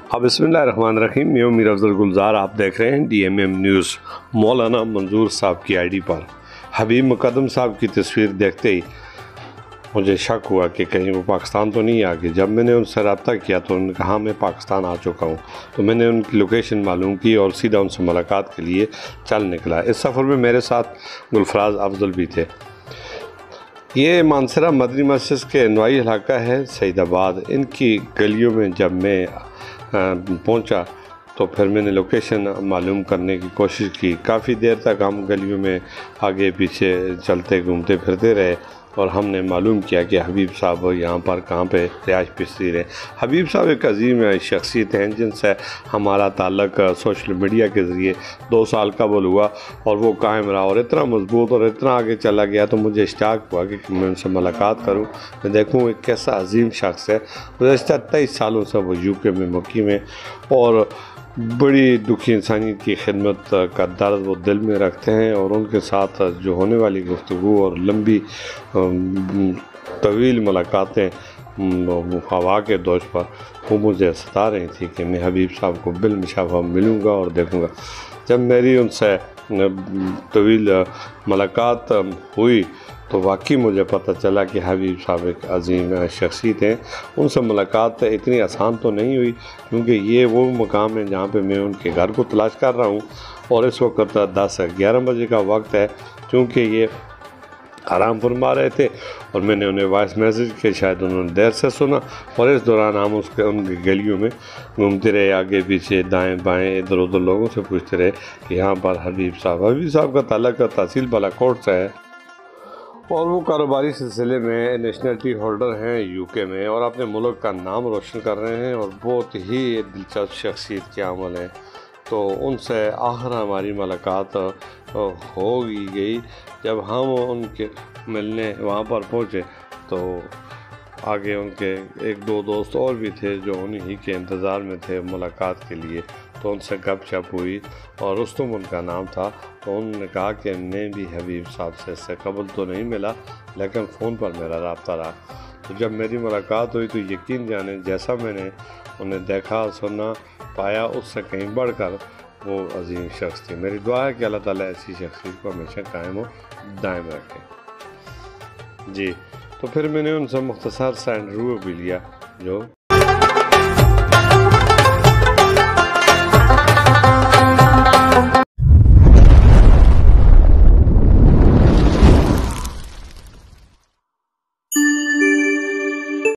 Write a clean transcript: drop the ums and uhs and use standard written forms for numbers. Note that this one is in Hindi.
अब बिस्मिल्लाहिर्रहमानिर्रहीम। मैं मीर अफजल गुलजार, आप देख रहे हैं DMM न्यूज़। मौलाना मंजूर साहब की आईडी पर हबीब मुकद्दम साहब की तस्वीर देखते ही मुझे शक हुआ कि कहीं वो पाकिस्तान तो नहीं आ गए। जब मैंने उनसे रब्ता किया तो उन्होंने कहा मैं पाकिस्तान आ चुका हूँ। तो मैंने उनकी लोकेशन मालूम की और सीधा उनसे मुलाकात के लिए चल निकला। इस सफ़र में मेरे साथ गुलफराज अफजल भी थे। ये मानसरा मदनी मस्जिद के नवाई इलाका है, सईदाबाद। इनकी गलियों में जब मैं पहुंचा तो फिर मैंने लोकेशन मालूम करने की कोशिश की। काफ़ी देर तक हम गलियों में आगे पीछे चलते घूमते फिरते रहे और हमने मालूम किया कि हबीब साहब यहाँ पर कहाँ पे रिहाइश पसीर हैं। हबीब साहब एक अजीम शख्सियत हैं जिनसे हमारा ताल्लुक़ सोशल मीडिया के ज़रिए 2 साल कबल हुआ और वो कायम रहा और इतना मजबूत और इतना आगे चला गया। तो मुझे इश्ताक हुआ कि मैं उनसे मुलाकात करूँ, मैं देखूँ एक कैसा अजीम शख्स है। गुज़श्ता 23 सालों से वो UK में मुक़ीम है और बड़ी दुखी इंसानियत की खिदमत का दर्द वो दिल में रखते हैं और उनके साथ जो होने वाली गुफ्तगू और लंबी तवील मुलाकातें हवा के दोष पर वो मुझे सता रही थी कि मैं हबीब साहब को बिलमुशाफ़ा मिलूँगा और देखूँगा। जब मेरी उनसे तवील मुलाकात हुई तो वाकई मुझे पता चला कि हबीब साहब एक अजीम शख्सियत हैं। उनसे मुलाकात इतनी आसान तो नहीं हुई क्योंकि ये वो मकाम है जहाँ पे मैं उनके घर को तलाश कर रहा हूँ और इस वक्त 10-11 बजे का वक्त है। क्योंकि ये आराम फरमा रहे थे और मैंने उन्हें वॉइस मैसेज किया, शायद उन्होंने देर से सुना और इस दौरान हम उनकी गलियों में घूमते रहे, आगे पीछे दाएं बाएं इधर उधर लोगों से पूछते रहे कि यहाँ पर हबीब साहब का ताल्लुक़ तहसील बालाकोट से है और वो कारोबारी सिलसिले में नेशनलिटी होल्डर हैं UK में और अपने मुल्क का नाम रोशन कर रहे हैं और बहुत ही दिलचस्प शख्सियत के अमल हैं। तो उनसे आखिर हमारी मुलाकात हो गई। जब हम उनके मिलने वहाँ पर पहुँचे तो आगे उनके 1-2 दोस्त और भी थे जो उन्हीं के इंतज़ार में थे मुलाकात के लिए। तो उनसे गपशप हुई और रुस्तम उनका नाम था। तो उन्होंने कहा कि मैं भी हबीब साहब से इससे कबल तो नहीं मिला लेकिन फ़ोन पर मेरा रब्ता रहा। तो जब मेरी मुलाकात हुई तो यकीन जाने जैसा मैंने उन्हें देखा सुना पाया उससे कहीं बढ़कर वो अजीम शख्स थी। मेरी दुआ है कि अल्लाह ताला ऐसी शख्सियत को हमेशा कायम व दायम रखे। जी, तो फिर मैंने उनसे मुख्तसर सा इंटरव्यू भी लिया जो